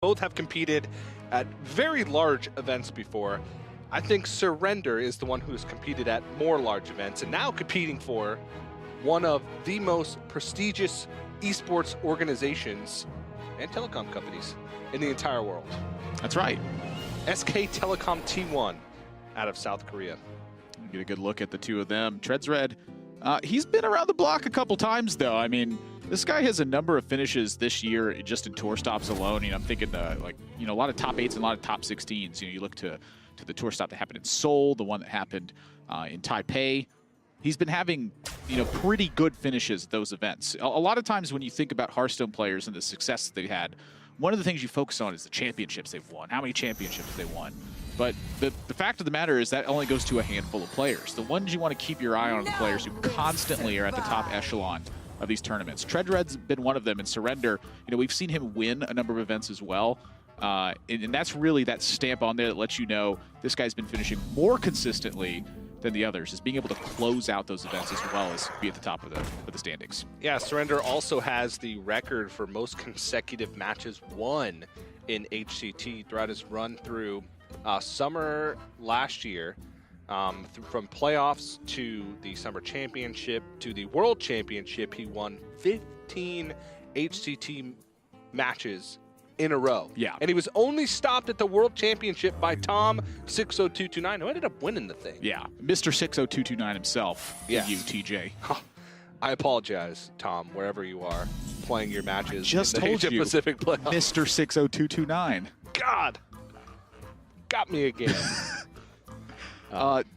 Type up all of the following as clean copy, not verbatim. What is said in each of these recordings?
Both have competed at very large events before. I think Surender is the one who has competed at more large events and now competing for one of the most prestigious esports organizations and telecom companies in the entire world. That's right. SK Telecom T1 out of South Korea. Get a good look at the two of them. Tredsred, he's been around the block a couple times, though. I mean, this guy has a number of finishes this year just in tour stops alone. I'm thinking a lot of top 8s and a lot of top 16s. You look to the tour stop that happened in Seoul, the one that happened in Taipei. He's been having, pretty good finishes at those events. A lot of times when you think about Hearthstone players and the success that they've had, one of the things you focus on is the championships they've won, how many championships they won. But the fact of the matter is that only goes to a handful of players. The ones you want to keep your eye on are the players who constantly are at the top echelon of these tournaments. Tredsred's been one of them, and Surender, we've seen him win a number of events as well. And that's really that stamp on there that lets you know this guy's been finishing more consistently than the others, is being able to close out those events as well as be at the top of the standings. Yeah, Surender also has the record for most consecutive matches won in HCT throughout his run through summer last year, from playoffs to the summer championship to the world championship. He won 15 HCT matches in a row. Yeah. And he was only stopped at the world championship by Tom 60229, who ended up winning the thing. Yeah, Mr. 60229 himself. Yeah. You, TJ. I apologize, Tom, wherever you are playing your matches. Just in the told Asia you, Pacific playoffs. Mr. 60229. God, got me again.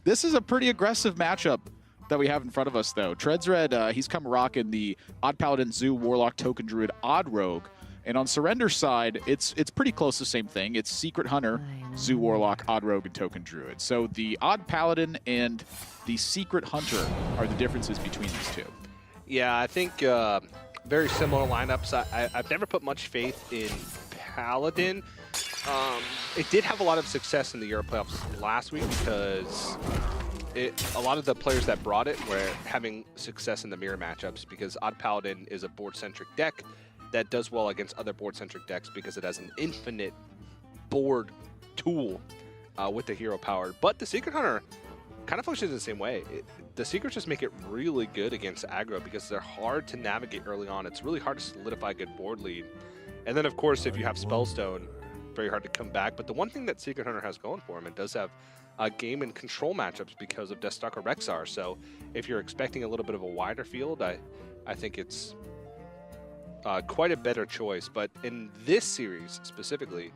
This is a pretty aggressive matchup that we have in front of us, though. Tredsred, he's come rocking the Odd Paladin, Zoo, Warlock, Token Druid, Odd Rogue. And on Surender's side, it's pretty close to the same thing. It's Secret Hunter, Zoo, Warlock, Odd Rogue, and Token Druid. So the Odd Paladin and the Secret Hunter are the differences between these two. Yeah, I think very similar lineups. I've never put much faith in Paladin. It did have a lot of success in the Euro playoffs last week because a lot of the players that brought it were having success in the mirror matchups, because Odd Paladin is a board-centric deck that does well against other board-centric decks because it has an infinite board tool with the hero power. But the Secret Hunter kind of functions the same way. The secrets just make it really good against aggro because they're hard to navigate early on. It's really hard to solidify a good board lead. And then, of course, if you have Spellstone, very hard to come back. But the one thing that Secret Hunter has going for him, it does have game and control matchups because of Deathstalker Rexar. So if you're expecting a little bit of a wider field, I think it's quite a better choice. But in this series specifically,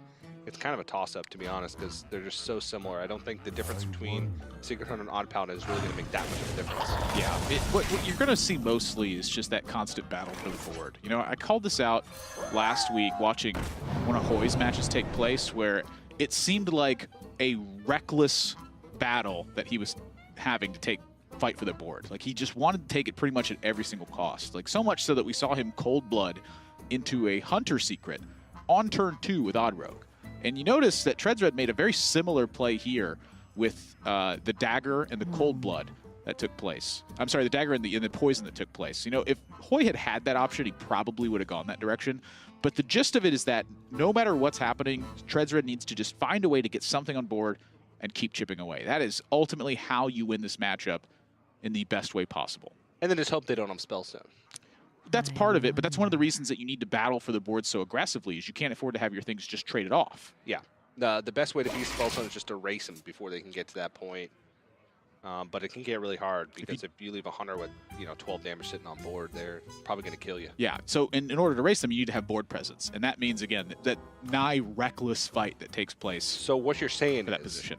it's kind of a toss-up, to be honest, because they're just so similar. I don't think the difference between Secret Hunter and Odd Paladin is really going to make that much of a difference. Yeah, what you're going to see mostly is just that constant battle for the board. I called this out last week watching one of Hoy's matches take place, where it seemed like a reckless battle that he was having to fight for the board. Like, he just wanted to take it pretty much at every single cost. Like, so much so that we saw him cold blood into a Hunter Secret on turn 2 with Odd Rogue. And you notice that Tredsred made a very similar play here with the dagger and the cold blood that took place. I'm sorry, the dagger and the poison that took place. If Hoy had that option, he probably would have gone that direction. But the gist of it is that no matter what's happening, Tredsred needs to just find a way to get something on board and keep chipping away. That is ultimately how you win this matchup in the best way possible. And then just hope they don't have Spellstone. That's part of it, but that's one of the reasons that you need to battle for the board so aggressively, is you can't afford to have your things just traded off. Yeah. The best way to beat Spellstone is just to race them before they can get to that point. But it can get really hard because if you leave a Hunter with 12 damage sitting on board, they're probably going to kill you. Yeah, so in order to race them, you need to have board presence. And that means, again, that nigh reckless fight that takes place. So what you're saying for that is position.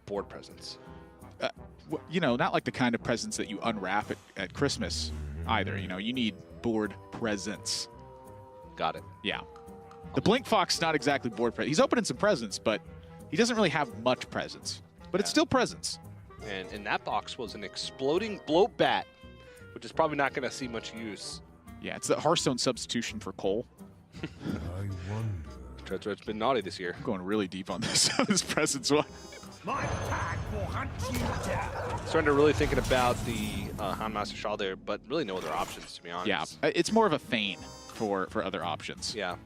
Board presence. Not like the kind of presents that you unwrap at Christmas either. You need board presence. Got it. Yeah. The Blink Fox, not exactly board presence. He's opening some presents, but he doesn't really have much presence. But it's still presence. And in that box was an exploding bloat bat, which is probably not going to see much use. Yeah, it's the Hearthstone substitution for coal. I wonder. Tredsred's been naughty this year. I'm going really deep on this presence one. My pack will hunt you down. Surrender really thinking about the Houndmaster Shawl there, but really no other options, to be honest. Yeah, it's more of a feign for other options. Yeah.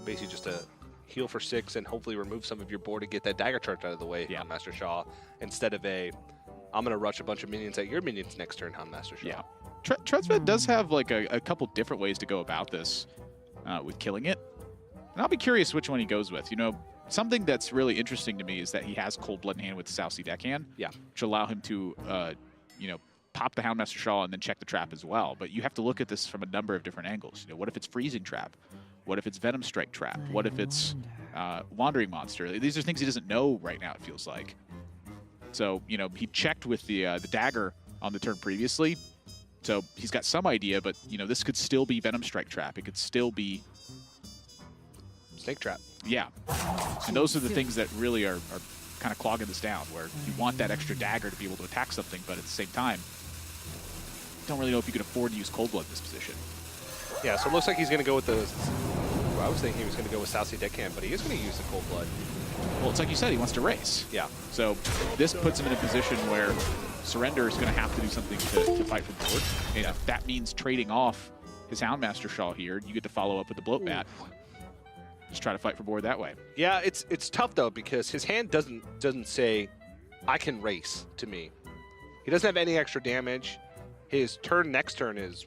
basically just a heal for 6 and hopefully remove some of your board to get that dagger charge out of the way, Yeah. Houndmaster Shaw, instead of I'm going to rush a bunch of minions at your minions next turn, Houndmaster Shaw. Yeah. Tredsred does have like a couple different ways to go about this with killing it. And I'll be curious which one he goes with. You know, something that's really interesting to me is that he has Cold Blood in hand with the South Sea Deckhand, Yeah. which allow him to, you know, pop the Houndmaster Shaw and then check the trap as well. But you have to look at this from a number of different angles. You know, what if it's Freezing Trap? What if it's Venom Strike Trap? What if it's Wandering Monster? These are things he doesn't know right now, it feels like. So, you know, he checked with the dagger on the turn previously. So he's got some idea, but, you know, this could still be Venom Strike Trap. It could still be... Snake Trap. Yeah. And those are the things that really are kind of clogging this down, where you want that extra dagger to be able to attack something, but at the same time, don't really know if you can afford to use Cold Blood in this position. Yeah, so it looks like he's going to go with the... Well, I was thinking he was going to go with South Sea Deckhand, but he is going to use the Cold Blood. Well, it's like you said, he wants to race. Yeah. So this puts him in a position where Surender is going to have to do something to fight for the board. And if that means trading off his Houndmaster Shaw here, you get to follow up with the Bloat Bat. Just try to fight for board that way. Yeah, it's tough, though, because his hand doesn't say, I can race, to me. He doesn't have any extra damage. His next turn is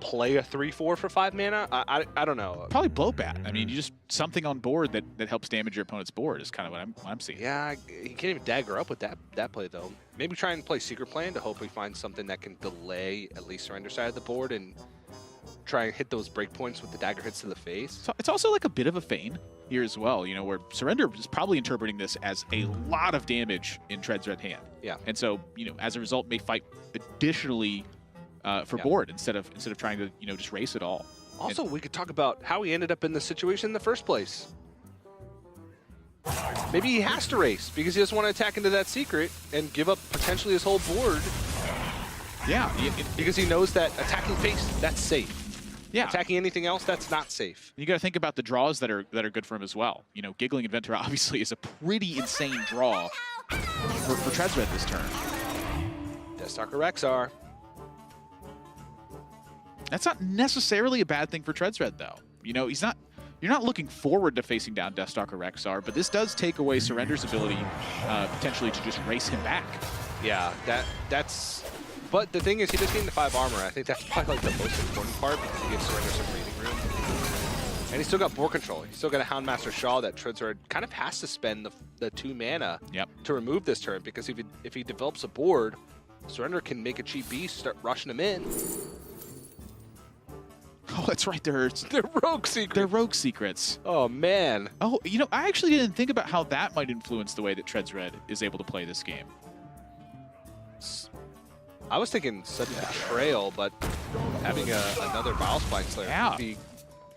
play a 3/4 for 5 mana. I don't know. Probably Bloat Bat. I mean, you just something on board that helps damage your opponent's board is kind of what I'm seeing. Yeah, he can't even dagger up with that play, though. Maybe try and play Secret Plan to hopefully find something that can delay at least Surrender side of the board and try and hit those breakpoints with the dagger hits to the face. So it's also like a bit of a feign here as well, you know, where Surrender is probably interpreting this as a lot of damage in Tredsred hand. Yeah. And so, you know, as a result, may fight additionally for board instead of trying to, you know, just race it all. Also, we could talk about how he ended up in this situation in the first place. Maybe he has to race because he doesn't want to attack into that secret and give up potentially his whole board. Yeah. Because he knows that attacking face, that's safe. Yeah. Attacking anything else, that's not safe. You got to think about the draws that are good for him as well. You know, Giggling Inventor obviously is a pretty insane draw for Tredsred this turn. Deathstalker Rexar. That's not necessarily a bad thing for Tredsred, though. You know, you're not looking forward to facing down Deathstalker Rexar, but this does take away Surrender's ability potentially to just race him back. Yeah, that's... But the thing is, he does gain the 5 armor. I think that's probably like the most important part because he gives Surrender some breathing room. And he's still got board control. He's still got a Houndmaster Shaw that Tredsred kind of has to spend the 2 mana to remove this turn, because if he develops a board, Surrender can make a cheap beast, start rushing him in. Oh, that's right. They're rogue secrets. They're rogue secrets. Oh, man. Oh, you know, I actually didn't think about how that might influence the way that Tredsred is able to play this game. I was thinking sudden betrayal, but having another Vilespine Slayer would be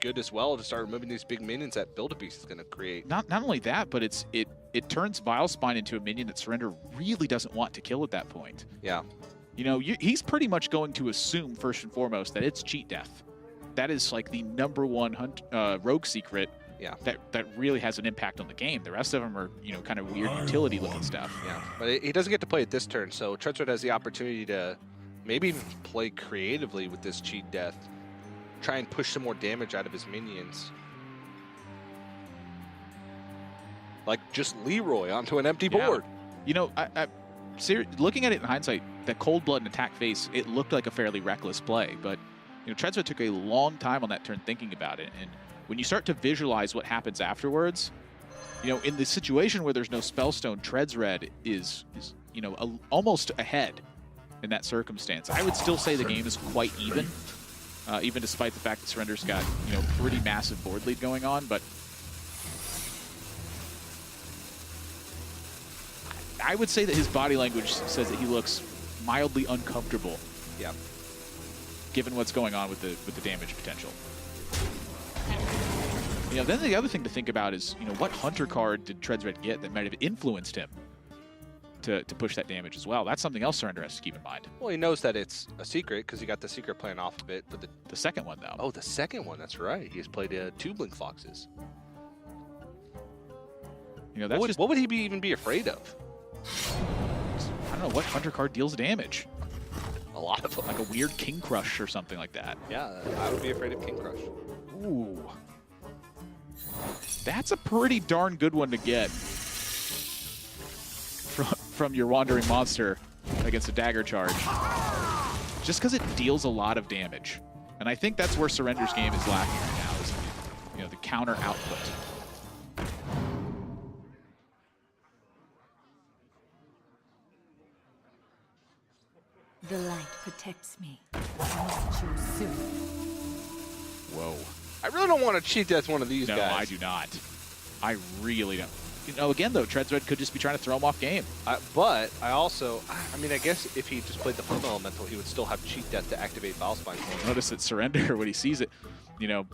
good as well to start removing these big minions that Build-A-Beast is going to create. Not only that, but it turns Vilespine into a minion that Surrender really doesn't want to kill at that point. Yeah. You know, he's pretty much going to assume first and foremost that it's cheat death. That is like the #1 rogue secret that really has an impact on the game. The rest of them are, you know, kind of weird utility looking stuff. Yeah, but he doesn't get to play it this turn, so Tredsred has the opportunity to maybe even play creatively with this cheat death. Try and push some more damage out of his minions. Like just Leroy onto an empty board. You know, looking at it in hindsight, that Cold Blood and Attack Face, it looked like a fairly reckless play, but you know, Tredsred took a long time on that turn thinking about it, and when you start to visualize what happens afterwards, you know, in the situation where there's no Spellstone, Tredsred is you know, almost ahead in that circumstance. I would still say the game is quite even, even despite the fact that Surrender's got, you know, pretty massive board lead going on, but I would say that his body language says that he looks mildly uncomfortable. Yeah. Given what's going on with the damage potential. You know, then the other thing to think about is, you know, what Hunter card did Tredsred get that might have influenced him to push that damage as well? That's something else Surrender has to keep in mind. Well, he knows that it's a secret because he got the secret plan off of it. But the second one, though. Oh, the second one. That's right. He's played 2 Blink Foxes. You know, that's what would he even be afraid of? I don't know. What Hunter card deals damage? A lot of them. Like a weird King Crush or something like that. Yeah, I would be afraid of King Crush. Ooh. That's a pretty darn good one to get from your Wandering Monster against a dagger charge. Just because it deals a lot of damage. And I think that's where Surender's game is lacking right now, is, you know, the counter output. The light protects me. I must choose soon. Whoa. I really don't want to cheat death one of these No, guys. I do not. I really don't. You know, again, though, Tredsred could just be trying to throw him off game. But I also, I mean, I guess if he just played the Flame Elemental, he would still have cheat death to activate Foul Spine. Notice that Surender, when he sees it, you know,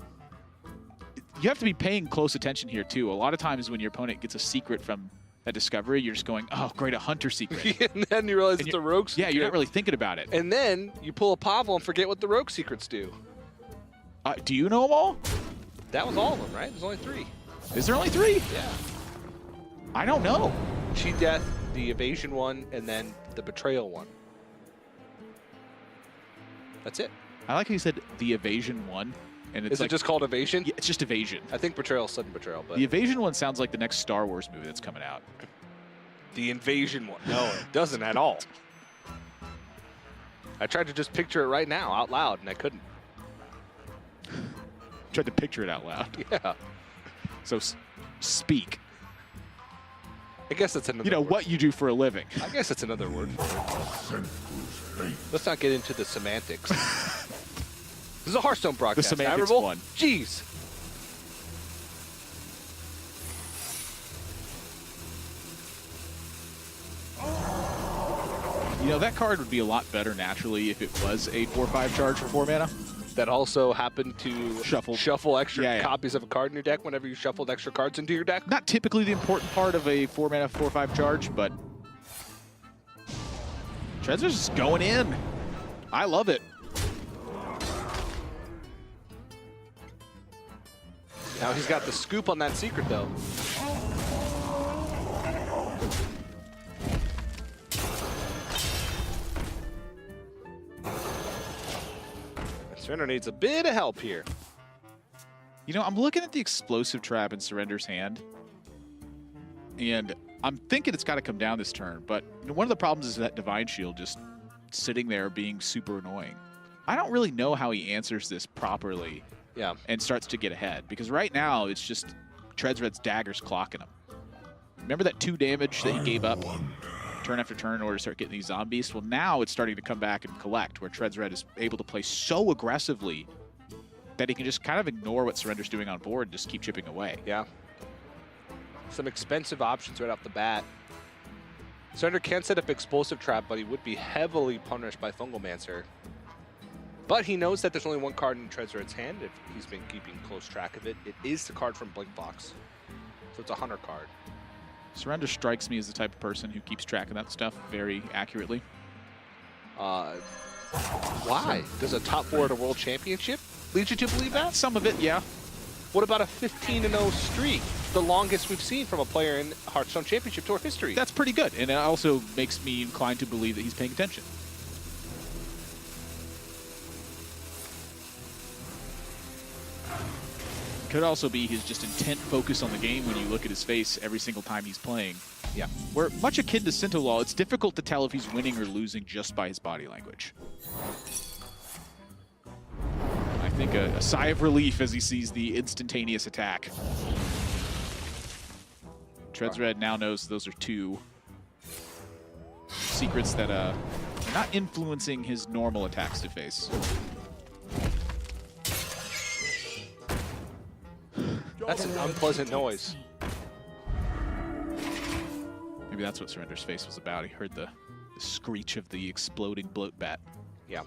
you have to be paying close attention here, too. A lot of times when your opponent gets a secret from that discovery, you're just going, oh, great, a hunter secret. And then you realize it's a rogue secret. Yeah, you're not really thinking about it. And then you pull a Pavlo and forget what the rogue secrets do. Do you know them all? That was all of them, right? There's only 3. Is there only 3? Yeah. I don't know. Cheat death, the evasion one, and then the betrayal one. That's it. I like how you said the evasion one. And it's Is like, it just called evasion? Yeah, it's just evasion. I think betrayal is sudden betrayal, but The evasion one sounds like the next Star Wars movie that's coming out. the invasion one. No, it doesn't at all. I tried to just picture it right now out loud, and I couldn't. Tried to picture it out loud. Yeah. So speak. I guess that's another You know, word. what you do for a living. I guess that's another word for it. Let's not get into the semantics. This is a Hearthstone broadcast. The semantics Admirable? one. Jeez. You know, that card would be a lot better naturally if it was a 4/5 charge for 4 mana. That also happened to Shuffle. extra Yeah, yeah. copies of a card in your deck whenever you shuffled extra cards into your deck. Not typically the important part of a 4 mana 4/5 charge, but Tredsred's just going in. I love it. Now he's got the scoop on that secret, though. Surender needs a bit of help here. You know, I'm looking at the explosive trap in Surender's hand, and I'm thinking it's got to come down this turn, but one of the problems is that Divine Shield just sitting there being super annoying. I don't really know how he answers this properly Yeah. and starts to get ahead, because right now it's just Tredsred's daggers clocking him. Remember that 2 damage that he gave up turn after turn in order to start getting these zombies? Well, now it's starting to come back and collect, where Tredsred is able to play so aggressively that he can just kind of ignore what Surender's doing on board and just keep chipping away. Yeah. Some expensive options right off the bat. Surender can set up Explosive Trap, but he would be heavily punished by Fungalmancer. But he knows that there's only 1 card in Tredsred's hand if he's been keeping close track of it. It is the card from Blinkbox. So it's a Hunter card. Surender strikes me as the type of person who keeps track of that stuff very accurately. Why? Does a top 4 at a World Championship lead you to believe that? Some of it, yeah. What about a 15-0 streak? The longest we've seen from a player in Hearthstone Championship Tour history. That's pretty good, and it also makes me inclined to believe that he's paying attention. Could also be his just intent focus on the game when you look at his face every single time he's playing. Yeah. Where, much akin to Scintillol, it's difficult to tell if he's winning or losing just by his body language. I think a sigh of relief as he sees the instantaneous attack. Tredsred now knows those are 2 secrets that are not influencing his normal attacks to face. That's an unpleasant noise. Maybe that's what Surender's face was about. He heard the screech of the exploding bloat bat. Yeah.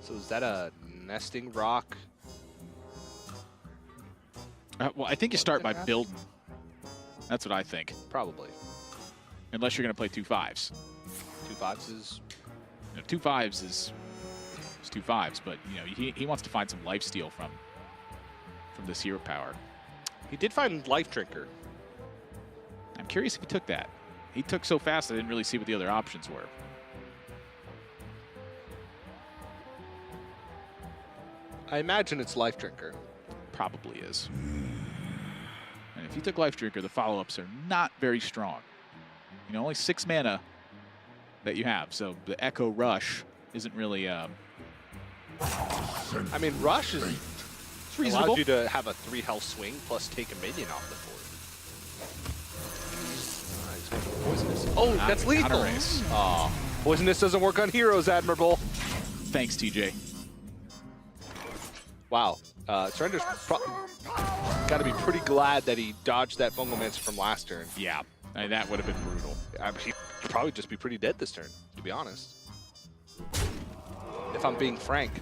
So is that a nesting rock? Well, I think you start by building. That's what I think. Probably. Unless you're going to play 2 5s. 2 5s is... You know, 2 5s is 2 5s, but you know he wants to find some lifesteal from this hero power. He did find Life Drinker. I'm curious if he took that. he took so fast I didn't really see what the other options were. I imagine it's Life Drinker. Probably is. And if you took Life Drinker, the follow-ups are not very strong. You know, only 6 mana that you have, so the Echo Rush isn't really... I mean, Rush is reasonable. allows you to have a 3 health swing plus take a minion off the board. Poisonous. Oh, that's lethal. Oh, Poisonous doesn't work on heroes, Admirable. Thanks, TJ. Wow. Surender's got to be pretty glad that he dodged that Fungalmancer from last turn. Yeah, I mean, that would have been brutal. He'd probably just be pretty dead this turn, to be honest. If I'm being frank.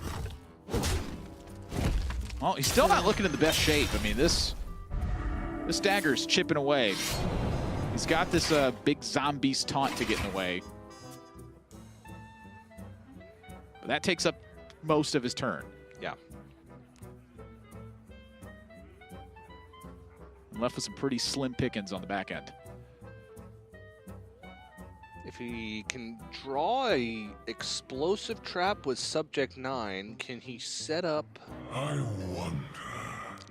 Well, he's still not looking in the best shape. I mean, this dagger's chipping away. He's got this big zombies taunt to get in the way. But that takes up most of his turn. Yeah. Left with some pretty slim pickings on the back end. If he can draw a explosive trap with subject 9, can he set up? I wonder.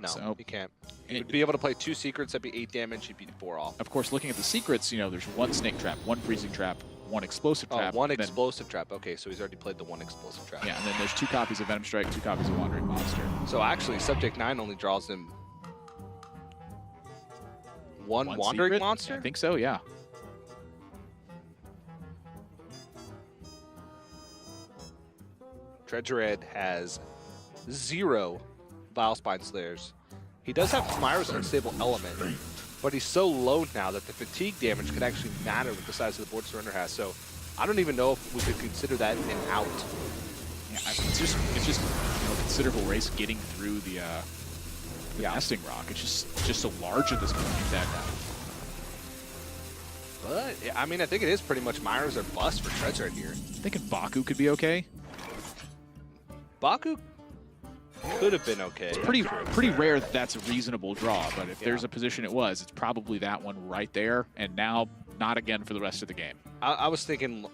No, So, he can't. He would be able to play 2 secrets. That'd be 8 damage. He'd be 4 off. Of course, looking at the secrets, you know, there's 1 snake trap, 1 freezing trap, 1 explosive trap. One and then- explosive trap. Okay, so he's already played the 1 explosive trap. Yeah, and then there's 2 copies of Venom Strike, 2 copies of Wandering Monster. So actually, subject 9 only draws him one Wandering secret? Monster? I think so, yeah. Tredsred has 0 Vilespine Slayers. He does have Myra's Unstable Element, but he's so low now that the fatigue damage could actually matter with the size of the board Surrender has. So I don't even know if we could consider that an out. Yeah, it's just you know, considerable race getting through the nesting rock. It's just so large at this point that But I mean, I think it is pretty much Myra's or bust for Tredsred here. thinking Baku could be okay. Baku could have been okay. It's pretty rare that that's a reasonable draw, but if there's a position it was, it's probably that one right there, and now not again for the rest of the game. I was thinking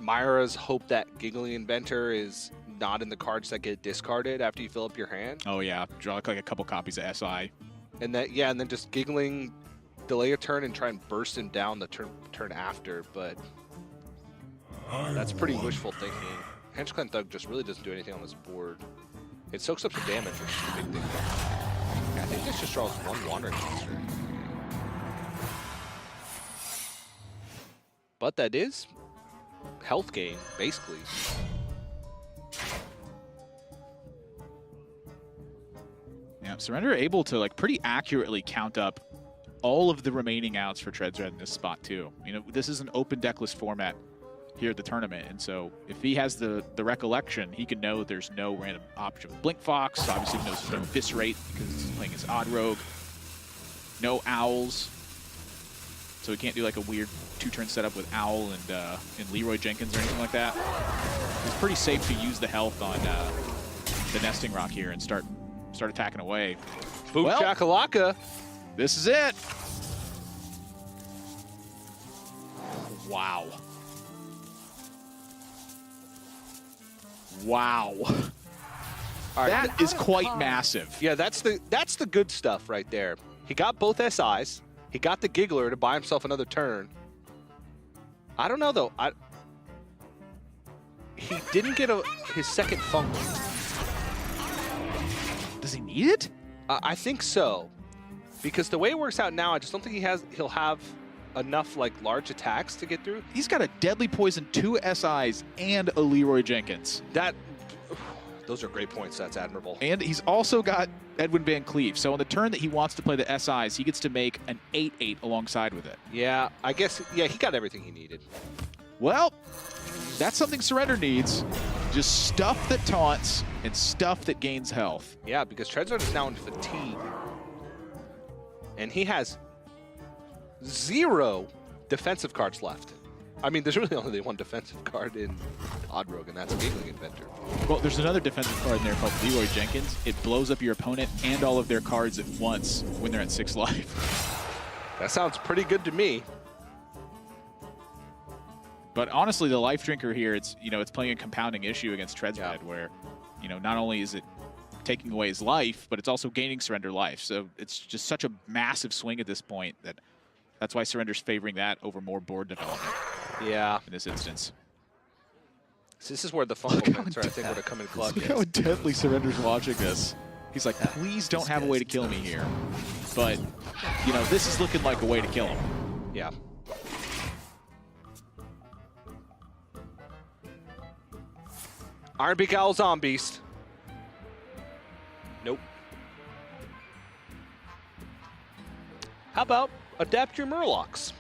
Myra's hope that Giggling Inventor is not in the cards that get discarded after you fill up your hand. Oh yeah, draw like a couple copies of SI. And that, yeah, and then just Giggling, delay a turn and try and burst him down the turn after, but that's pretty wishful thinking. Henchclan Thug just really doesn't do anything on this board. It soaks up some damage, which is the big thing. Yeah, I think this just draws 1 Wandering Monster. But that is health gain, basically. Yeah, Surrender able to like pretty accurately count up all of the remaining outs for Tredsred in this spot too. You know, this is an open decklist format here at the tournament, and so if he has the recollection, he can know there's no random option. Blink Fox obviously knows there's no Eviscerate because he's playing as Odd Rogue. No Owls, so he can't do like a weird 2-turn setup with Owl and Leroy Jenkins or anything like that. It's pretty safe to use the health on the nesting rock here and start attacking away. Boom Well, Chakalaka. This is it. Wow. Wow. All right, That is quite massive. yeah, that's the good stuff right there. He got both SIs. He got the Giggler to buy himself another turn. I don't know though. He didn't get his second Fungal. Does he need it? I think so, because the way it works out now, I just don't think he'll have enough like large attacks to get through. He's got a Deadly Poison, 2 SIs, and a Leroy Jenkins. Those are great points. That's admirable. And he's also got Edwin Van Cleef. So on the turn that he wants to play the SIs, he gets to make an 8/8 alongside with it. Yeah, I guess. Yeah, he got everything he needed. Well, that's something Surrender needs. Just stuff that taunts and stuff that gains health. Yeah, because Tredsred is now in fatigue, and he has 0 defensive cards left. I mean, there's really only 1 defensive card in Odd Rogue, and that's Giggling Inventor. Well, there's another defensive card in there called Leroy Jenkins. It blows up your opponent and all of their cards at once when they're at 6 life. That sounds pretty good to me. But honestly, the life drinker here, it's it's playing a compounding issue against Tredsred, where not only is it taking away his life, but it's also gaining Surrender life. So it's just such a massive swing at this point that's why Surrender's favoring that over more board development. Yeah. In this instance. So this is where the fun moments are, I think, would have come in clutch. Look how intently Surrender's watching this. He's like, please don't have a way to kill me here. But, this is looking like a way to kill him. Yeah. Iron Beak Owl Zombies. Nope. How about adapt your Murlocs?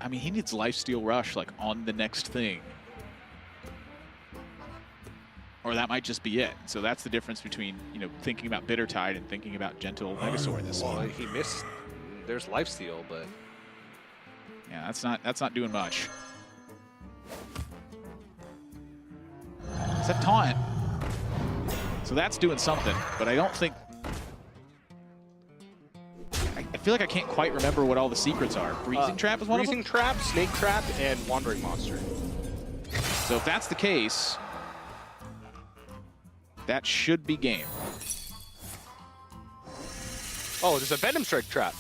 I mean, he needs Lifesteal Rush, like, on the next thing. Or that might just be it. So that's the difference between, thinking about Bittertide and thinking about Gentle Megasaur in this one. He missed. There's Lifesteal, but... Yeah, that's not doing much. Is that Taunt? So that's doing something, but I don't think... I feel like I can't quite remember what all the secrets are. Freezing Trap is one of them? Freezing Trap, Snake Trap, and Wandering Monster. So if that's the case, that should be game. Oh, there's a Venom Strike Trap.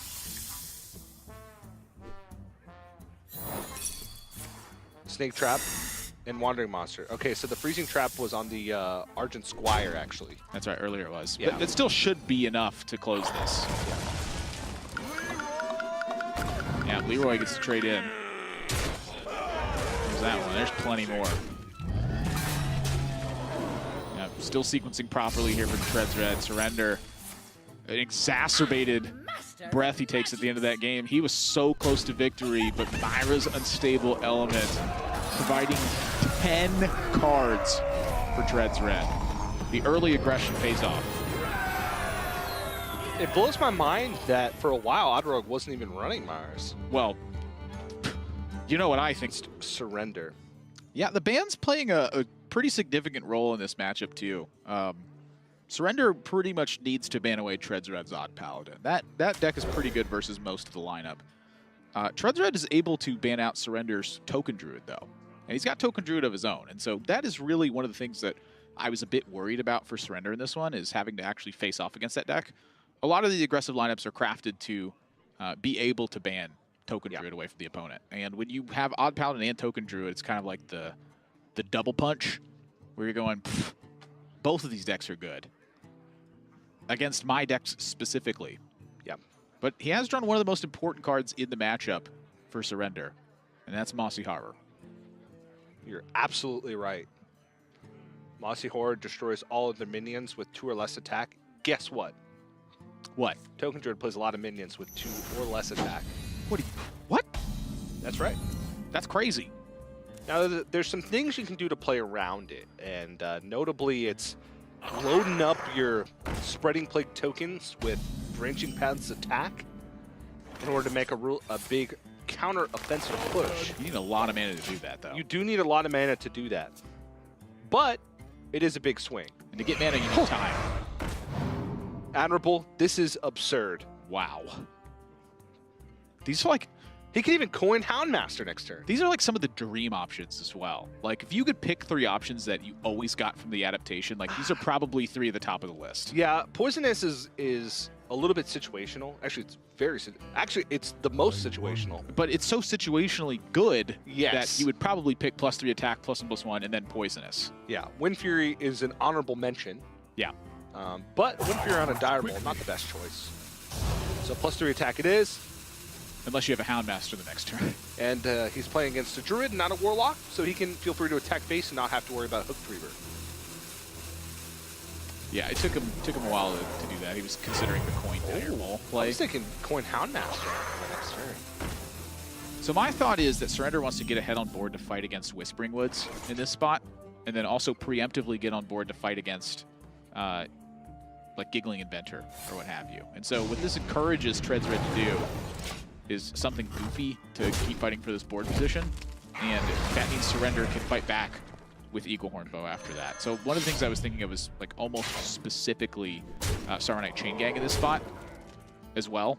Snake Trap and Wandering Monster. Okay, so the Freezing Trap was on the Argent Squire, actually. That's right, earlier it was. Yeah. But that still should be enough to close this. Yeah, Leroy gets to trade in. There's that one. There's plenty more. Yeah, still sequencing properly here for Tredsred. Surrender. An exacerbated breath he takes at the end of that game. He was so close to victory, but Myra's Unstable Element providing 10 cards for Tredsred. The early aggression pays off. It blows my mind that for a while Oddrogue wasn't even running Mars. Well, you know what I think. Surrender. Yeah, the ban's playing a pretty significant role in this matchup too. Surrender pretty much needs to ban away Tredsred's Odd Paladin. That deck is pretty good versus most of the lineup. Tredsred is able to ban out Surrender's Token Druid though. And he's got Token Druid of his own. And so that is really one of the things that I was a bit worried about for Surrender in this one, is having to actually face off against that deck. A lot of the aggressive lineups are crafted to be able to ban Token Druid away from the opponent. And when you have Odd Paladin and Token Druid, it's kind of like the double punch, where you're going, both of these decks are good. Against my decks specifically. Yeah. But he has drawn one of the most important cards in the matchup for Surrender, and that's Mossy Harbor. You're absolutely right. Mossy Horror destroys all of their minions with 2 or less attack. Guess what? What? Token Druid plays a lot of minions with 2 or less attack. What? That's right. That's crazy. Now, there's some things you can do to play around it, and notably it's loading up your Spreading Plague tokens with Branching Paths attack in order to make a big counter-offensive push. You need a lot of mana to do that, though. You do need a lot of mana to do that. But it is a big swing. And to get mana, you need time. Admirable, this is absurd. Wow. These are like... He could even coin Houndmaster next turn. These are like some of the dream options as well. Like, if you could pick 3 options that you always got from the adaptation, like, these are probably 3 at the top of the list. Yeah, Poisonous is a little bit situational. Actually, it's the most situational. But it's so situationally good Yes. that you would probably pick +3 attack, +1/+1, and then Poisonous. Yeah, Wind Fury is an honorable mention. Yeah. But Wind Fury on a dire roll, not the best choice. So +3 attack it is. Unless you have a Houndmaster the next turn. And he's playing against a Druid, not a Warlock, so he can feel free to attack face and not have to worry about Hook Reaver. Yeah, it took him a while to do that. He was considering the coin Direwall I play. was thinking coin Houndmaster for the next turn. So my thought is that Surrender wants to get ahead on board to fight against Whispering Woods in this spot, and then also preemptively get on board to fight against like Giggling Inventor or what have you. And so what this encourages Tredsred to do is something goofy to keep fighting for this board position, and that means Surrender can fight back with Eagle Horn Bow after that. So one of the things I was thinking of is like almost specifically Saronite Chain Gang in this spot as well.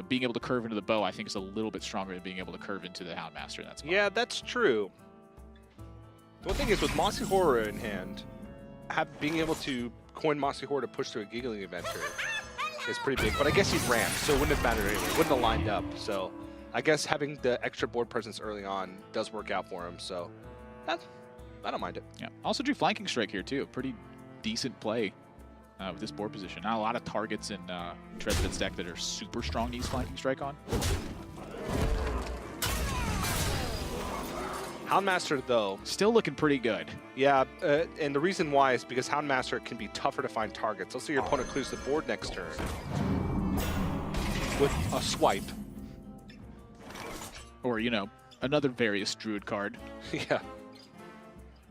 being able to curve into the bow, I think, is a little bit stronger than being able to curve into the Houndmaster in that spot. Yeah, that's true. The one thing is, with Mossy Horror in hand, being able to coin Mossy Horror to push through a Giggling Adventure is pretty big. But I guess he's rammed, so it wouldn't have mattered anyway. It wouldn't have lined up. So I guess having the extra board presence early on does work out for him. So I don't mind it. Yeah. Also drew Flanking Strike here, too. Pretty decent play with this board position. Not a lot of targets in Tredsred's deck that are super strong to use Flanking Strike on. Houndmaster, though, Still looking pretty good. yeah, and the reason why is because Houndmaster can be tougher to find targets. Let's say your opponent clears the board next turn with a swipe. Or, another various Druid card. Yeah.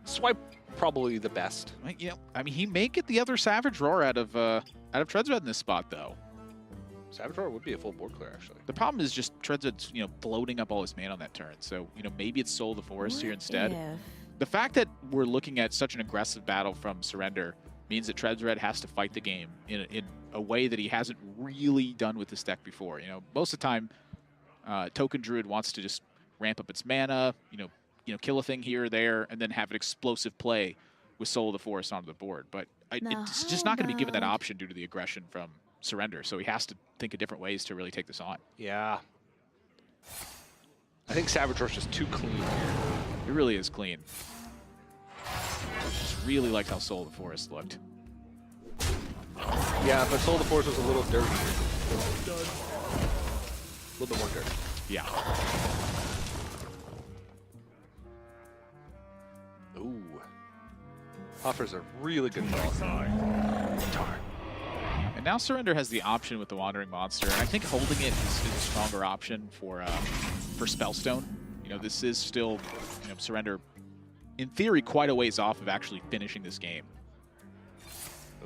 Swipe, probably the best. Like, I mean, he may get the other Savage Roar out of Tredsred in this spot, though. Savage Roar would be a full board clear, actually. The problem is just Tredsred's, bloating up all his mana on that turn. So, maybe it's Soul of the Forest here instead. The fact that we're looking at such an aggressive battle from Surender means that Tredsred has to fight the game in a way that he hasn't really done with this deck before. Most of the time, Token Druid wants to just ramp up its mana, kill a thing here or there, and then have an explosive play with Soul of the Forest onto the board. But it's just not going to be given that option due to the aggression from Surender. So he has to think of different ways to really take this on. Yeah. I think Savage Roar's just too clean here. It really is clean. Just really liked how Soul of the Forest looked. Yeah, but Soul of the Forest was a little dirty. A little bit more dirty. Yeah. Ooh. Offers a really good ball. Darn. And now Surender has the option with the Wandering Monster, and I think holding it is a stronger option for Spellstone. This is still, Surender, in theory, quite a ways off of actually finishing this game.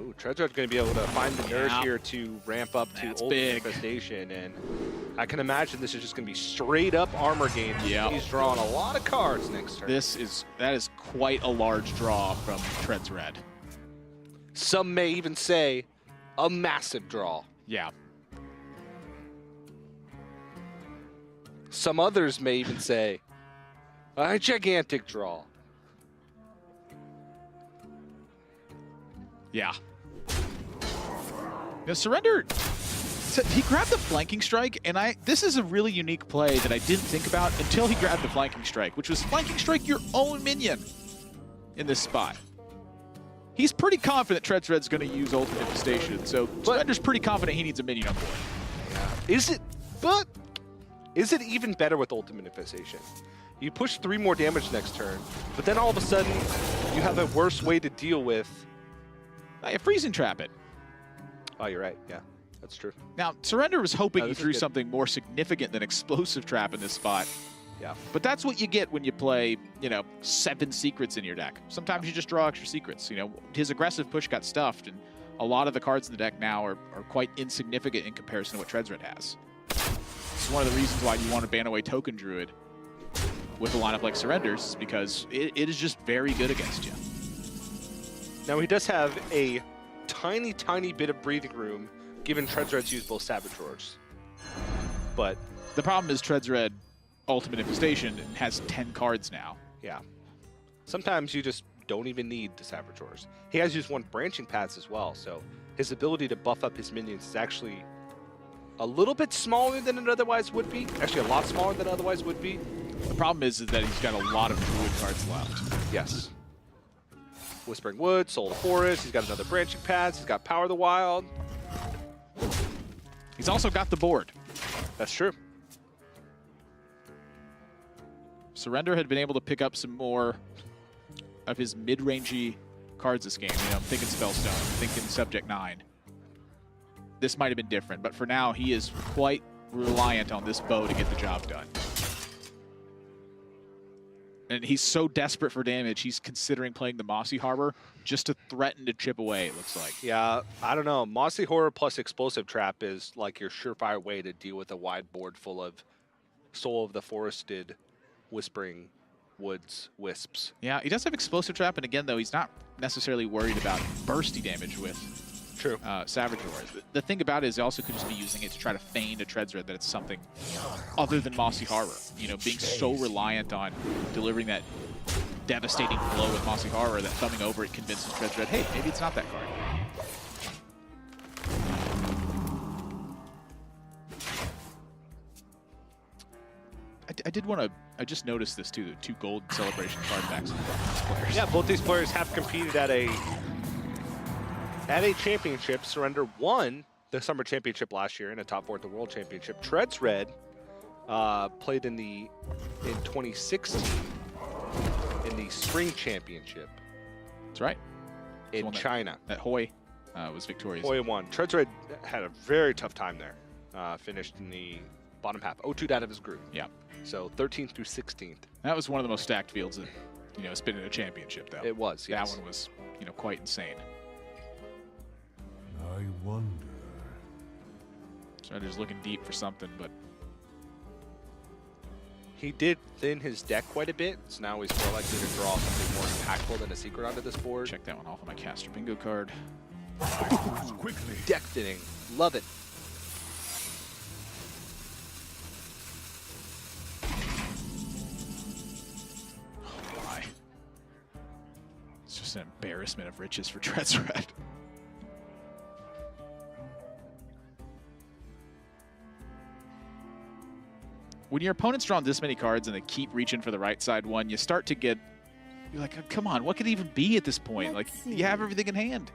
Ooh, Tredsred's going to be able to find the nourish here to ramp up to Ultimate big. Infestation, and I can imagine this is just going to be straight up armor game. Yeah. He's drawing a lot of cards next turn. That is quite a large draw from Tredsred. Some may even say a massive draw. Yeah. Some others may even say a gigantic draw. Yeah. Surender, he grabbed the Flanking Strike, and this is a really unique play that I didn't think about until he grabbed the Flanking Strike, which was Flanking Strike your own minion in this spot. He's pretty confident Tredsred's going to use Ultimate Infestation, so Surender's pretty confident he needs a minion on board. Is it even better with Ultimate Infestation? You push 3 more damage next turn, but then all of a sudden you have a worse way to deal with. Freezing Trap it. Oh, you're right. Yeah, that's true. Now, Surender was hoping he this is drew good. something more significant than Explosive Trap in this spot. Yeah. But that's what you get when you play, 7 secrets in your deck. Sometimes you just draw extra secrets. His aggressive push got stuffed, and a lot of the cards in the deck now are quite insignificant in comparison to what Tredsred has. It's one of the reasons why you want to ban away Token Druid with a lineup like Surender's, because it is just very good against you. Now he does have a tiny, tiny bit of breathing room, given Tredsred's use both Savage Roars. But the problem is Tredsred Ultimate Infestation has 10 cards now. yeah, sometimes you just don't even need the Savage Roars. He has used 1 Branching Paths as well, so his ability to buff up his minions is actually a little bit smaller than it otherwise would be. Actually, a lot smaller than it otherwise would be. The problem is that he's got a lot of Druid cards left. Yes. Whispering Woods, Soul of the Forest, he's got another Branching Paths, he's got Power of the Wild. He's also got the board. That's true. Surender had been able to pick up some more of his mid-rangey cards this game. I'm thinking Spellstone, I'm thinking Subject 9. This might have been different, but for now, he is quite reliant on this bow to get the job done. And he's so desperate for damage, he's considering playing the Mossy Harbor just to threaten to chip away, it looks like. Yeah, I don't know. Mossy Horror plus Explosive Trap is like your surefire way to deal with a wide board full of Soul of the Forested Whispering Woods wisps. Yeah, he does have Explosive Trap, and again, though, he's not necessarily worried about bursty damage with True. Savage Roar. The thing about it is they also could just be using it to try to feign to Tredsred that it's something other than Mossy Harbor. You know, being so reliant on delivering that devastating blow with Mossy Harbor that coming over it convinces Tredsred, hey, maybe it's not that card. I did want to. I just noticed this too. The 2 gold celebration card backs of these players. Yeah, both these players have competed at a championship. Surender won the Summer Championship last year in a top 4 at the World Championship. Tredsred played in 2016 in the Spring Championship. That's right. In China. That Hoi was victorious. Hoi won. Tredsred had a very tough time there. Finished in the bottom half. 0-2'd out of his group. Yeah. So 13th through 16th. That was one of the most stacked fields that, you know, it's been in a championship, though. It was, yes. That one was, you know, quite insane. I wonder. Surender's looking deep for something, but he did thin his deck quite a bit, so now he's more likely to draw something more impactful than a secret onto this board. check that one off on my caster bingo card. Quickly. Deck thinning. Love it. Why? It's just an embarrassment of riches for Tredsred. When your opponent's drawn this many cards and they keep reaching for the right side one, you start to get, you're like, oh, come on, what could it even be at this point? Let's like, see. you have everything in hand.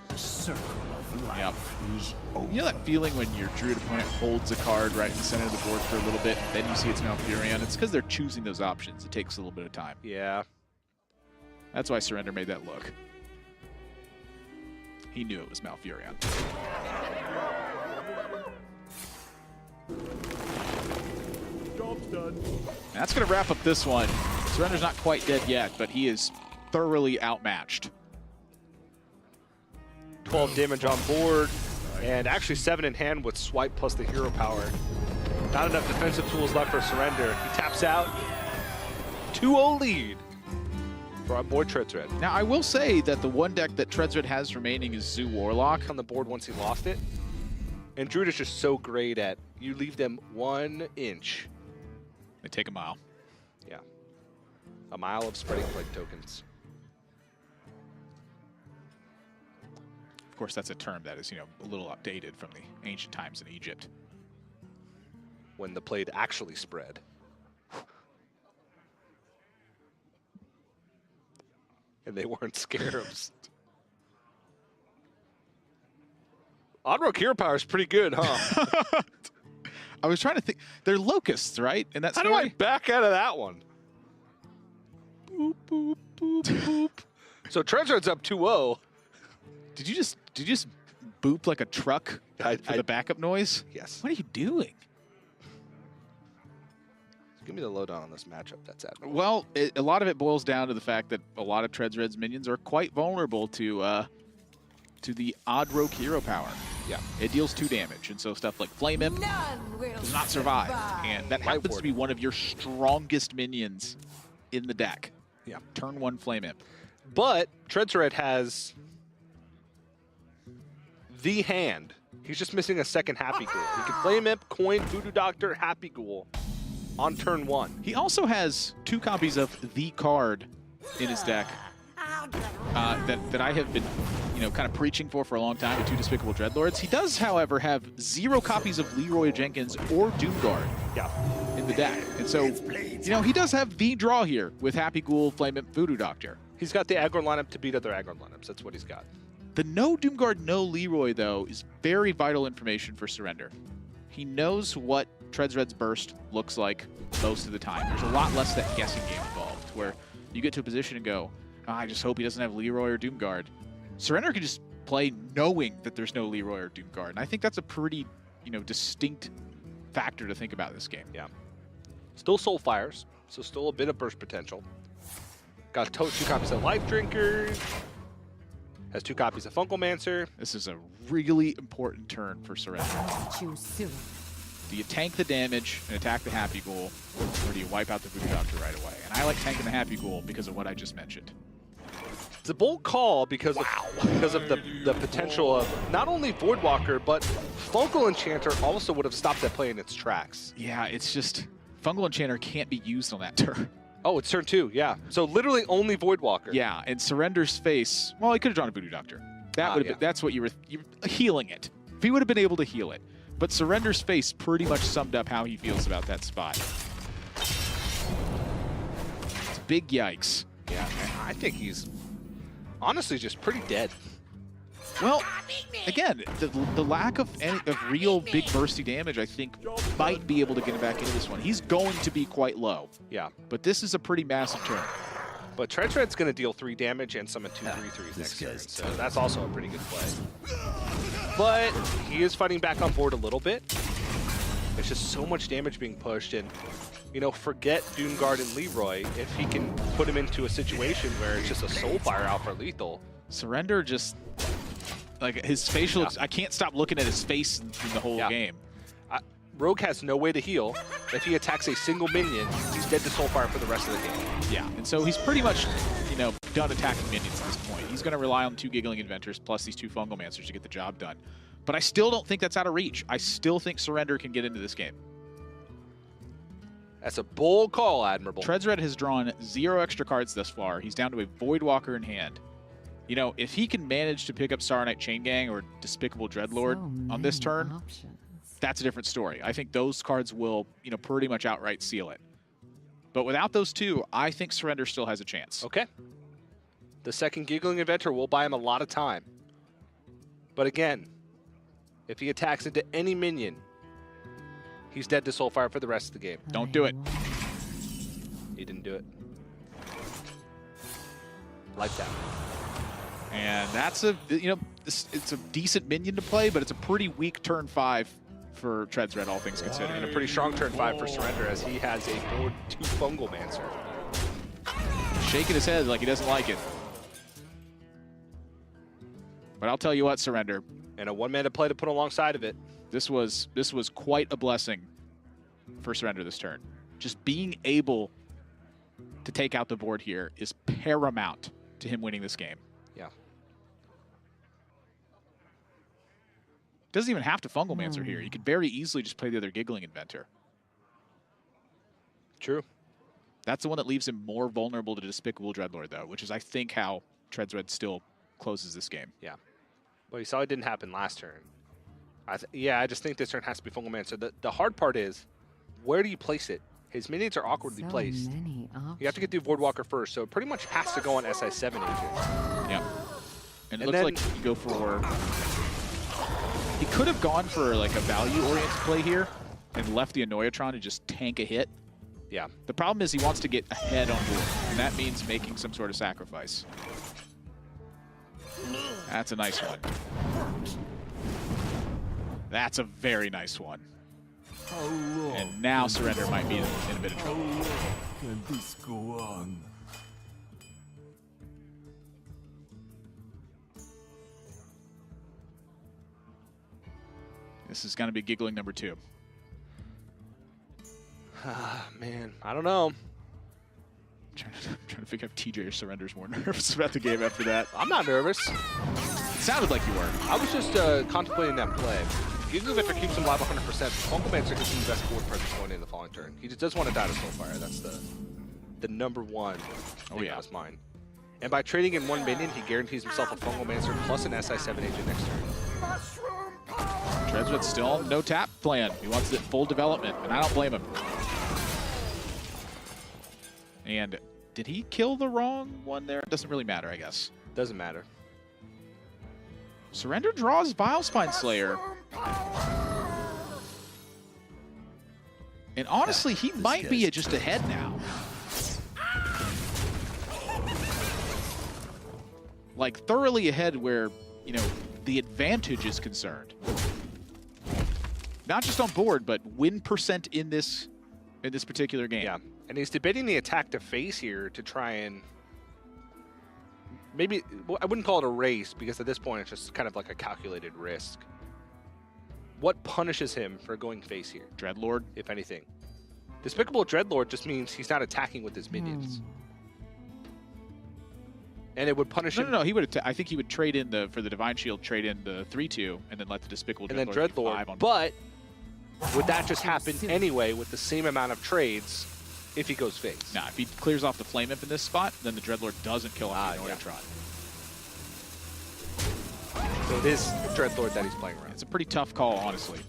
The circle of life Yep. is over. You know that feeling when your Druid opponent holds a card right in the center of the board for a little bit, and then you see it's Malfurion? It's because they're choosing those options. It takes a little bit of time. Yeah. That's why Surender made that look. He knew it was Malfurion. Job's done. And that's going to wrap up this one. Surender's not quite dead yet, but he is thoroughly outmatched. 12 damage on board, and actually 7 in hand with swipe plus the hero power. Not enough defensive tools left for Surender. He taps out. 2-0 lead for our boy Tredsred. Now, I will say that the one deck that Tredsred has remaining is Zoo Warlock. On the board once he lost it. And Druid is just so great at, you leave them 1 inch. They take a mile. Yeah. A mile of spreading plague tokens. Of course, that's a term that is, you know, a little outdated from the ancient times in Egypt. When the plague actually spread. And they weren't scarabs. Oddrock hero power is pretty good, huh? I was trying to think. They're locusts, right? And that's How do I back out of that one? Boop, boop, boop, boop. So Tredsred's up 2-0. Did you just boop like a truck for the backup noise? Yes. What are you doing? Give me the lowdown on this matchup. That's admirable. Well, a lot of it boils down to the fact that a lot of Tredsred's minions are quite vulnerable to the Oddroak hero power. Yeah. It deals 2 damage, and so stuff like Flame Imp None will does not survive. And that happens to be Warden. one of your strongest minions in the deck. Yeah. Turn 1 Flame Imp. But Tredsred has the hand. He's just missing a second Happy Ghoul. He can Flame Imp, Coin, Voodoo Doctor, Happy Ghoul on turn 1. He also has 2 copies of the card in his deck that I have been, you know, kind of preaching for a long time, the 2 Despicable Dreadlords. He does, however, have 0 copies of Leroy Jenkins or Doomguard Yeah. in the deck. And so, you know, he does have the draw here with Happy Ghoul, Flame Imp, Voodoo Doctor. He's got the aggro lineup to beat other aggro lineups. That's what he's got. The no Doomguard, no Leroy, though, is very vital information for Surender. He knows what Tredsred's burst looks like most of the time. There's a lot less that guessing game involved, where you get to a position and go, oh, I just hope he doesn't have Leroy or Doomguard. Surender can just play knowing that there's no Leroy or Doomguard, and I think that's a pretty, you know, distinct factor to think about this game. Yeah. Still Soul Fires, so still a bit of burst potential. Got 2 copies of Life Drinker. Has 2 copies of Funkelmancer. This is a really important turn for Surender. choose soon. Do you tank the damage and attack the Happy Ghoul, or do you wipe out the Voodoo Doctor right away? And I like tanking the Happy Ghoul because of what I just mentioned. It's a bold call because of the potential of not only Voidwalker, but Fungal Enchanter also would have stopped that play in its tracks. Yeah, it's just Fungal Enchanter can't be used on that turn. Oh, it's turn 2, yeah. So literally only Voidwalker. Yeah, and Surrender's face, well, he could have drawn a Voodoo Doctor. That would have been, that's what you were healing it. If he would have been able to heal it. But Surrender's face pretty much summed up how he feels about that spot. It's a big yikes. Yeah, man, I think he's honestly just pretty dead. Well, again, the lack of real big bursty damage, I think, might be able to get him back into this one. He's going to be quite low. Yeah. But this is a pretty massive turn. But Tredsred's going to deal 3 damage and summon 2 3/3s next turn, so that's also a pretty good play. But he is fighting back on board a little bit. There's just so much damage being pushed, and, you know, forget Doomguard and Leroy if he can put him into a situation where it's just a Soulfire out for lethal. Surrender just, like, his facial, I can't stop looking at his face in the whole game. Rogue has no way to heal. If he attacks a single minion, he's dead to Soulfire for the rest of the game. Yeah, and so he's pretty much, you know, done attacking minions at this point. He's going to rely on 2 Giggling Inventors plus these 2 Fungalmancers to get the job done. But I still don't think that's out of reach. I still think Surrender can get into this game. That's a bold call, Admirable. Tredsred has drawn 0 extra cards thus far. He's down to a Voidwalker in hand. You know, if he can manage to pick up Star Knight Chain Gang or Despicable Dreadlord on this turn, that's a different story. I think those cards will, you know, pretty much outright seal it. But without those 2, I think Surrender still has a chance. Okay. The second Giggling Inventor will buy him a lot of time. But again, if he attacks into any minion, he's dead to Soulfire for the rest of the game. Don't do it. He didn't do it. Like that. And that's a, you know, it's a decent minion to play, but it's a pretty weak turn 5 for Tredsred, all things considered. And a pretty strong turn 5 for Surrender, as he has a board 2 Fungalmancer. Shaking his head like he doesn't like it. But I'll tell you what, Surrender. And a 1-mana play to put alongside of it. This was quite a blessing for Surrender this turn. Just being able to take out the board here is paramount to him winning this game. Yeah. Doesn't even have to Fungalmancer here. You could very easily just play the other Giggling Inventor. True. That's the one that leaves him more vulnerable to Despicable Dreadlord, though, which is, I think, how Tredsred still closes this game. Yeah. Well, you saw it didn't happen last turn. I just think this turn has to be Fungalmancer. The hard part is, where do you place it? His minions are awkwardly placed. You have to get through Voidwalker first, so it pretty much has to go on SI7 agent. Yeah. And it looks like you go for... He could have gone for like a value-oriented play here and left the Annoyatron to just tank a hit. Yeah. The problem is he wants to get ahead on board, and that means making some sort of sacrifice. That's a nice one. That's a very nice one. And now Surrender might be in a bit of trouble. How long can this go on? This is going to be Giggling number 2. Man, I don't know. I'm trying to figure out if TJ or Surrender's more nervous about the game after that. I'm not nervous. It sounded like you were. I was just contemplating that play. Giggling Inventor keeps him live 100%. Fungalmancer gives him the best board presence going in the following turn. He just doesn't want to die to Soulfire. That's the number 1 thing on his mind. And by trading in 1 minion, he guarantees himself a Fungalmancer plus an SI7 agent next turn. Tredsred's still no tap plan. He wants it full development, and I don't blame him. And did he kill the wrong one there? It doesn't really matter, I guess. Doesn't matter. Surrender draws Vilespine Slayer. And honestly, he might be just ahead now. Like, thoroughly ahead where, you know, the advantage is concerned. Not just on board, but win percent in this particular game. Yeah, and he's debating the attack to face here to try and maybe, well, I wouldn't call it a race because at this point it's just kind of like a calculated risk. What punishes him for going face here? Dreadlord, if anything. Despicable Dreadlord just means he's not attacking with his minions. And it would punish him. No. He would. I think he would trade in for the Divine Shield, trade in the 3/2, and then let the Despicable And then Dreadlord be Dreadlord. 5 on. But would that just happen anyway with the same amount of trades if he goes face? Nah, if he clears off the Flame Imp in this spot, then the Dreadlord doesn't kill him with yeah. Noyatron. So it is Dreadlord that he's playing around. It's a pretty tough call, honestly.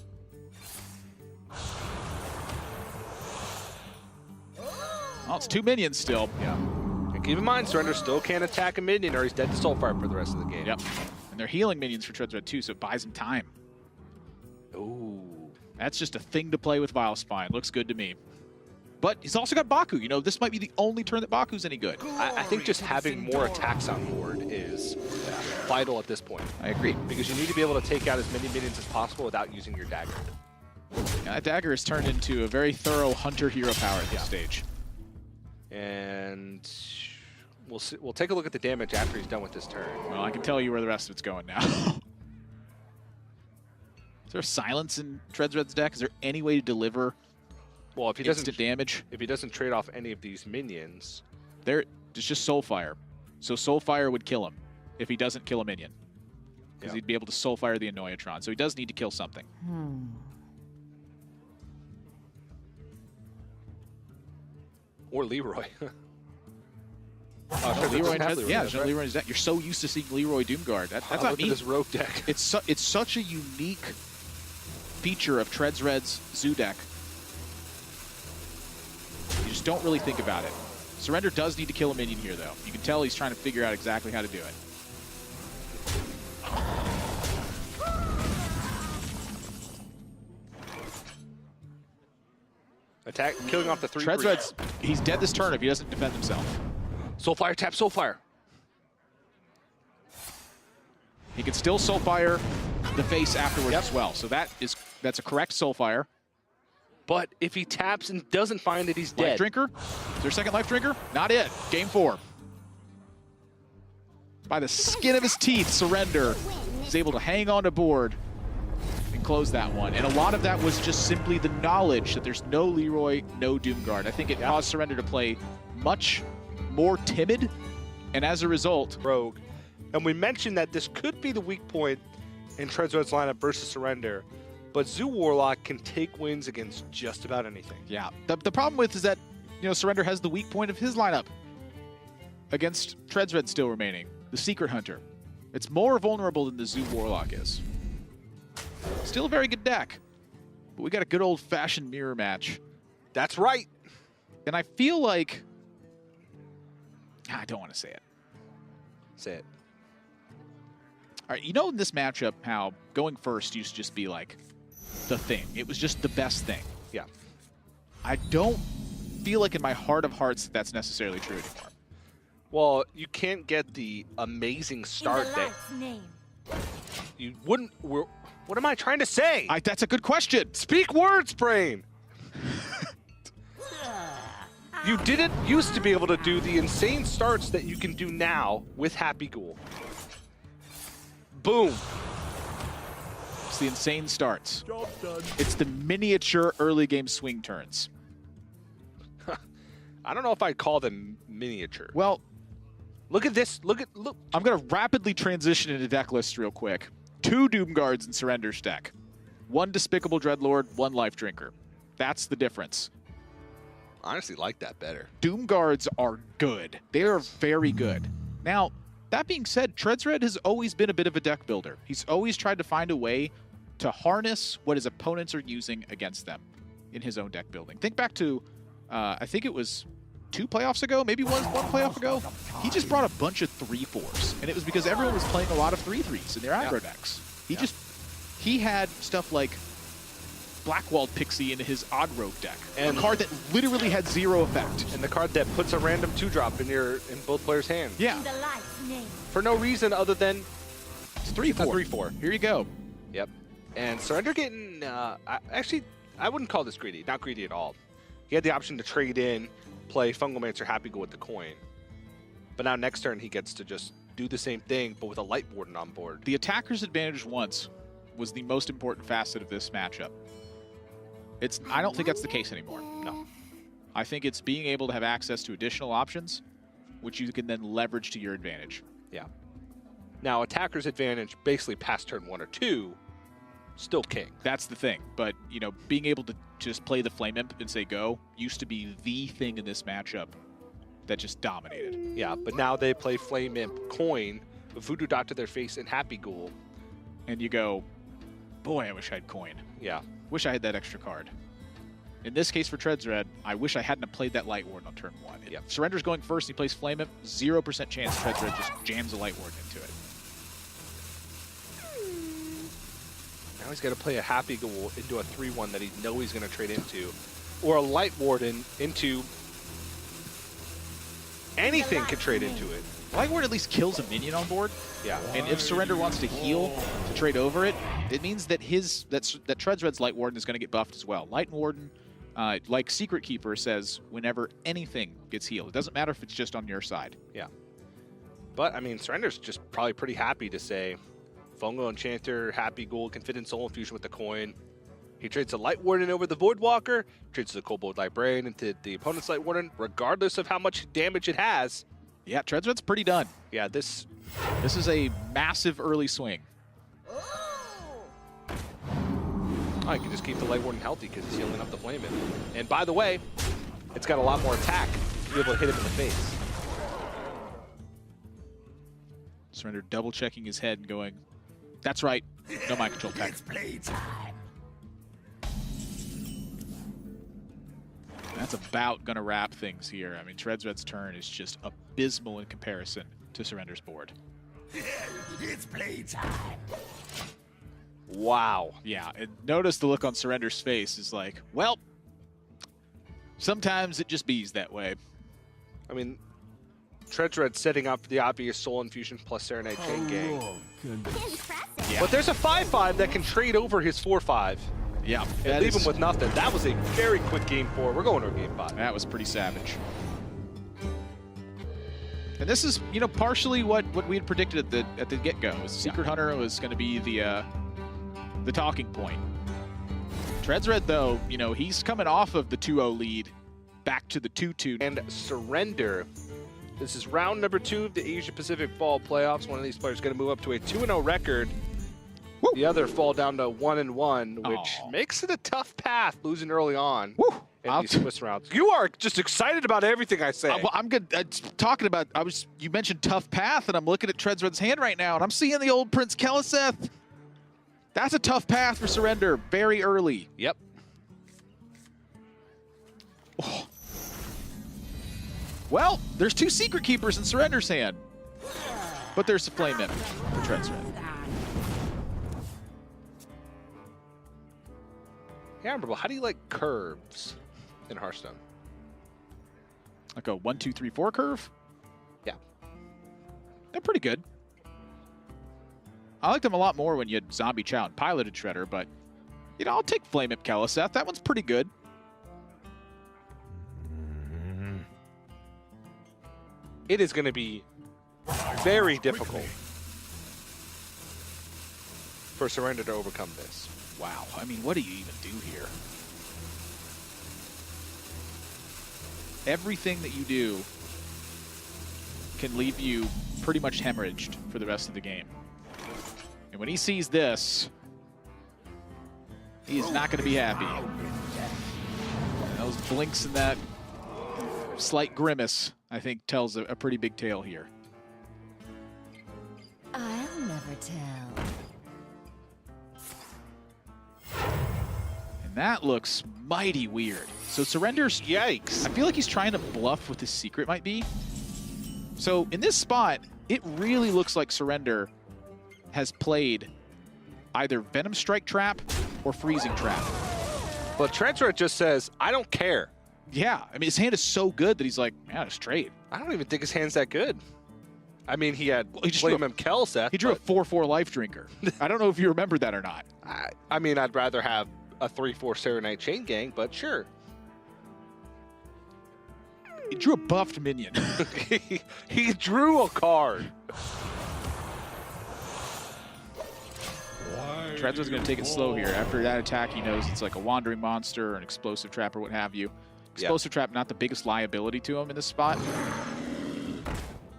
Well, it's 2 minions still. Yeah. And keep in mind, Surender still can't attack a minion or he's dead to Soulfire for the rest of the game. Yep. And they're healing minions for Tredsred too, so it buys him time. Ooh. That's just a thing to play with Vile Spine. Looks good to me. But he's also got Baku. You know, this might be the only turn that Baku's any good. I think just having more attacks on board is vital at this point. I agree. Because you need to be able to take out as many minions as possible without using your dagger. Yeah, that dagger has turned into a very thorough hunter hero power at this stage. And we'll see, we'll take a look at the damage after he's done with this turn. Well, I can tell you where the rest of it's going now. Is there silence in Tredsred's deck? Is there any way to deliver Well, if he instant doesn't damage? if he doesn't trade off any of these minions, It's just Soulfire. So Soulfire would kill him if he doesn't kill a minion. Because he'd be able to Soulfire the Anoyatron. So he does need to kill something. or Leroy. Leroy and Leroy, yeah, that's there's no right. Leroy in his deck. You're so used to seeing Leroy Doomguard. That's not Look me. at this rogue deck. It's such a unique feature of Tredsred's Zoo deck. You just don't really think about it. Surender does need to kill a minion here, though. You can tell he's trying to figure out exactly how to do it. Attack, killing off the 3/3. Tredsred's, he's dead this turn if he doesn't defend himself. Soulfire, tap Soulfire. He can still Soulfire the face afterwards as well. So that's a correct Soulfire. But if he taps and doesn't find it, he's Life dead. Drinker? Is there a second Life Drinker? Not it. Game 4. By the skin of his teeth, Surender is able to hang on to board and close that one. And a lot of that was just simply the knowledge that there's no Leroy, no Doomguard. I think it caused Surender to play much more timid, and as a result, Rogue. And we mentioned that this could be the weak point in Tredsred's lineup versus Surender, but Zoo Warlock can take wins against just about anything. yeah. The problem with is that, Surender has the weak point of his lineup against Tredsred still remaining, the Secret Hunter. It's more vulnerable than the Zoo Warlock is. Still a very good deck, but we got a good old-fashioned mirror match. That's right. And I feel like... I don't want to say it. Say it. All right, in this matchup, how going first used to just be like the thing. It was just the best thing. Yeah. I don't feel like in my heart of hearts that's necessarily true anymore. Well, you can't get the amazing start In the that light's name. you wouldn't. What am I trying to say? That's a good question. Speak words, brain. You didn't used to be able to do the insane starts that you can do now with Happy Ghoul. Boom. It's the insane starts. Job done. It's the miniature early game swing turns. I don't know if I'd call them miniature. Well, Look at this. Look. I'm going to rapidly transition into deck lists real quick. 2 Doomguards in Surender's deck. 1 Despicable Dreadlord, 1 Life Drinker. That's the difference. Honestly, like that better. Doomguards are good. They are very good. Now, that being said, Tredsred has always been a bit of a deck builder. He's always tried to find a way to harness what his opponents are using against them in his own deck building. Think back to, I think it was 2 playoffs ago, maybe one playoff ago. He just brought a bunch of 3/4s, and it was because everyone was playing a lot of 3/3s in their aggro decks. He had stuff like Blackwalled Pixie in his Odd Rogue deck, And- a card that literally had 0 effect. And the card that puts a random 2-drop in both players' hands. Yeah, In the light's name. For no reason other than it's 3/4. a 3/4. Here you go. Yep. And Surender getting, I wouldn't call this greedy. Not greedy at all. He had the option to trade in, play Fungalmancer Happy Go with the coin. But now next turn he gets to just do the same thing, but with a Light Warden on board. The attacker's advantage once was the most important facet of this matchup. I don't think that's the case anymore. No. I think it's being able to have access to additional options which you can then leverage to your advantage. Yeah. Now, attacker's advantage, basically past turn 1 or 2, still king. That's the thing. But, you know, being able to just play the Flame Imp and say go used to be the thing in this matchup that just dominated. Yeah, but now they play Flame Imp, Coin, Voodoo Dot to their face, and Happy Ghoul. And you go, boy, I wish I had Coin. Yeah. Wish I had that extra card. In this case for Tredsred, I wish I hadn't played that Light Warden on turn 1. Yep. Surrender's going first, he plays Flame Imp, 0% chance Tredsred just jams a Light Warden into it. Now he's got to play a Happy Ghoul into a 3-1 that he knows he's going to trade into. Or a Light Warden into... anything could trade into it. Light Warden at least kills a minion on board. Yeah. And if Surrender wants to heal to trade over it, it means that that Tredsred's Light Warden is going to get buffed as well. Light Warden, like Secret Keeper says, whenever anything gets healed, it doesn't matter if it's just on your side. Yeah. But, I mean, Surrender's just probably pretty happy to say, Fungal Enchanter, Happy Ghoul can fit in Soul Infusion with the coin. He trades a Light Warden over the Voidwalker, trades the Kobold Librarian into the opponent's Light Warden, regardless of how much damage it has. Yeah, Tredsred's pretty done. Yeah, this is a massive early swing. I can just keep the Light Warden healthy because he's healing up the Flame Imp. And by the way, it's got a lot more attack to be able to hit him in the face. Surrender double checking his head and going, that's right, no mind control tech. It's playtime. That's about going to wrap things here. I mean, Tredsred's turn is just abysmal in comparison to Surrender's board. It's playtime. Wow. Yeah, and notice the look on Surrender's face is like, well, sometimes it just bees that way. I mean, Tredsred setting up the obvious Soul Infusion plus Serenade Chain Gang. Yeah. But there's a 5-5 that can trade over his 4-5 Yeah, and leave him with nothing. That was a very quick game 4. We're going to a game 5. That was pretty savage. And this is, you know, partially what we had predicted at the get-go. Secret Hunter was going to be the talking point. Tredsred, though, you know, he's coming off of the 2-0 lead back to the 2-2. And Surrender. This is round number 2 of the Asia Pacific Fall Playoffs. One of these players is going to move up to a 2-0 record. Woo. The other fall down to 1-1, which makes it a tough path losing early on. Woo. In these Swiss rounds. You are just excited about everything I say. Well, I'm good. Talking about, you mentioned tough path, and I'm looking at Tredsred's hand right now, and I'm seeing the old Prince Keliseth. That's a tough path for Surrender very early. Yep. Oh. Well, there's 2 Secret Keepers in Surrender's hand, but there's a Flame Imp for Tredsred. Yeah, Admirable, how do you like curves in Hearthstone? Like a 1, 2, 3, 4 curve? Yeah. They're pretty good. I liked them a lot more when you had Zombie Chow and Piloted Shredder, but, you know, I'll take Flame Imp Keliseth. That one's pretty good. It is going to be very difficult for Surrender to overcome this. Wow. I mean, what do you even do here? Everything that you do can leave you pretty much hemorrhaged for the rest of the game. And when he sees this, he is not going to be happy. Those blinks and that slight grimace, I think, tells a pretty big tale here. I'll never tell. And that looks mighty weird. So Surrender's... Yikes. I feel like he's trying to bluff what his secret might be. So in this spot, it really looks like Surrender has played either Venom Strike Trap or Freezing Trap. But Tredsred just says, I don't care. Yeah, I mean, his hand is so good that he's like, yeah, just trade. I don't even think his hand's that good. I mean, he had Flame Imp Keliseth. He drew a 4/4 Life Drinker. I don't know if you remember that or not. I mean, I'd rather have a 3/4 Serenade Chain Gang, but sure. He drew a buffed minion. He drew a card. Tredsred's going to take it slow here. After that attack, he knows it's like a Wandering Monster or an Explosive Trap or what have you. Explosive Trap, not the biggest liability to him in this spot.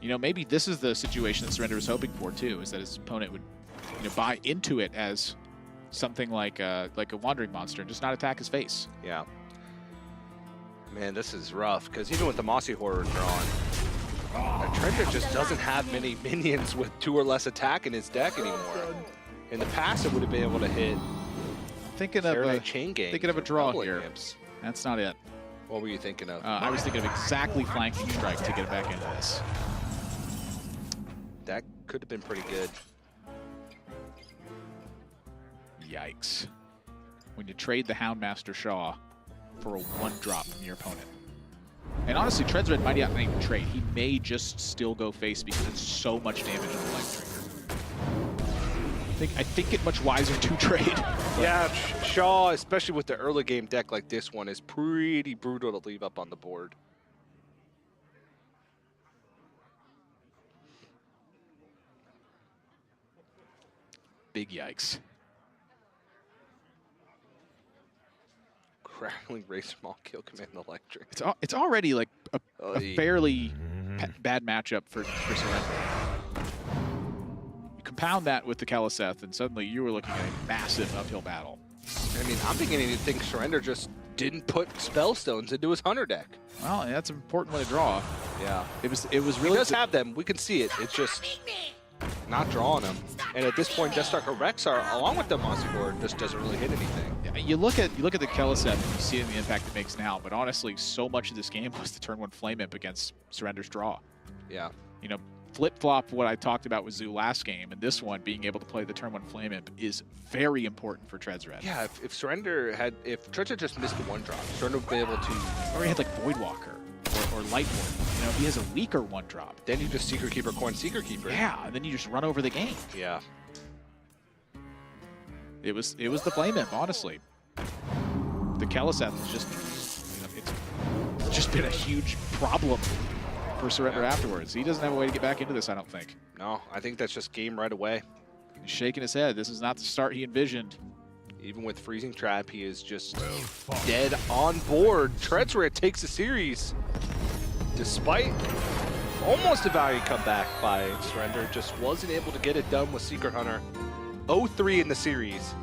You know, maybe this is the situation that Surender was hoping for too, is that his opponent would, you know, buy into it as something like a wandering monster and just not attack his face. Yeah. Man, this is rough, because even with the Mossy Horror drawn, Tredsred just doesn't have many minions with 2 or less attack in his deck anymore. In the past, it would have been able to hit Thinking of a chain gang. thinking of a draw Doubling here. imps. That's not it. What were you thinking of? I was thinking of exactly flanking strike to get back into this. That could have been pretty good. Yikes. When you trade the Houndmaster Shaw for a 1-drop from your opponent. And honestly, Tredsred might not even trade. He may just still go face because it's so much damage on the life trigger. I think it much wiser to trade. Yeah, Shaw, especially with the early game deck like this one, is pretty brutal to leave up on the board. Big yikes. Crackling Ray Small Kill Command Electric. It's already like a Oy. fairly bad matchup for Surender. You compound that with the Kaliseth, and suddenly you were looking at a massive uphill battle. I mean, I'm beginning to think Surender just didn't put Spellstones into his Hunter deck. Well, that's an important one to draw. Yeah. It was really. He does have them. We can see it. It's just not drawing them. And at this point, Deathstalker Rexar, along with the Mossy Horde, just doesn't really hit anything. You look at the Kaliseth and you see it in the impact it makes now, but honestly, so much of this game was the turn 1 Flame Imp against Surender's draw. Yeah. You know, flip-flop what I talked about with Zoo last game, and this one, being able to play the turn 1 Flame Imp is very important for Tredsred. Yeah, if Tredsred just missed the 1-drop, Surender would be able to... Or he had like Voidwalker or Lightward. You know, he has a weaker 1-drop. Then you just Secret Keeper, Corn Secret Keeper. Yeah, and then you just run over the game. Yeah. It was the Flame Imp, honestly. The Kaliseth is just, you know, it's just been a huge problem for Surender afterwards. He doesn't have a way to get back into this, I don't think. No, I think that's just game right away. He's shaking his head. This is not the start he envisioned. Even with Freezing Trap, he is just dead on board. Tredsred takes the series. Despite almost a value comeback by Surender, just wasn't able to get it done with Secret Hunter. 0-3 in the series.